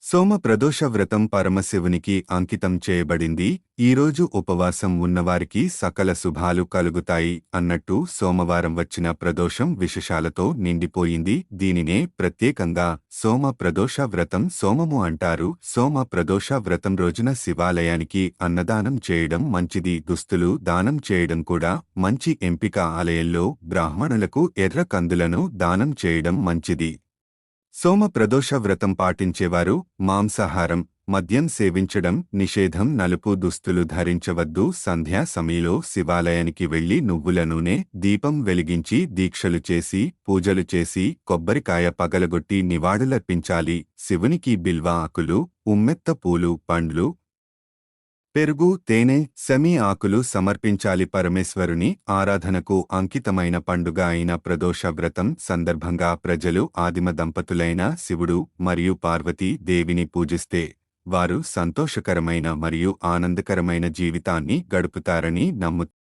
సోమ ప్రదోష వ్రతం పరమశివునికి అంకితం చేయబడింది. ఈరోజు ఉపవాసం ఉన్నవారికి సకల శుభాలు కలుగుతాయి అన్నట్టు సోమవారం వచ్చిన ప్రదోషం విశేషాలతో నిండిపోయింది. దీనినే ప్రత్యేకంగా సోమ ప్రదోష వ్రతం సోమము అంటారు. సోమ ప్రదోష వ్రతం రోజున శివాలయానికి అన్నదానం చేయడం మంచిది. దుస్తులు దానం చేయడం కూడా మంచి ఎంపిక. ఆలయంలో బ్రాహ్మణులకు ఎర్ర కందులను దానం చేయడం మంచిది. సోమ ప్రదోష వ్రతం పాటించేవారు మాంసాహారం, మద్యం సేవించడం నిషేధం. నలుపు దుస్తులు ధరించవద్దు. సంధ్యా సమయంలో శివాలయానికి వెళ్లి నువ్వుల నూనె దీపం వెలిగించి దీక్షలు చేసి పూజలు చేసి కొబ్బరికాయ పగలగొట్టి నివాళులర్పించాలి. శివునికి బిల్వ ఆకులు, ఉమ్మెత్త పూలు, పండ్లు, పెరుగు, తేనె, సెమి ఆకులు సమర్పించాలి. పరమేశ్వరుని ఆరాధనకు అంకితమైన పండుగ అయిన ప్రదోష వ్రతం సందర్భంగా ప్రజలు ఆదిమ దంపతులైన శివుడు మరియు పార్వతీ దేవిని పూజిస్తే వారు సంతోషకరమైన మరియు ఆనందకరమైన జీవితాన్ని గడుపుతారని నమ్ముతారు.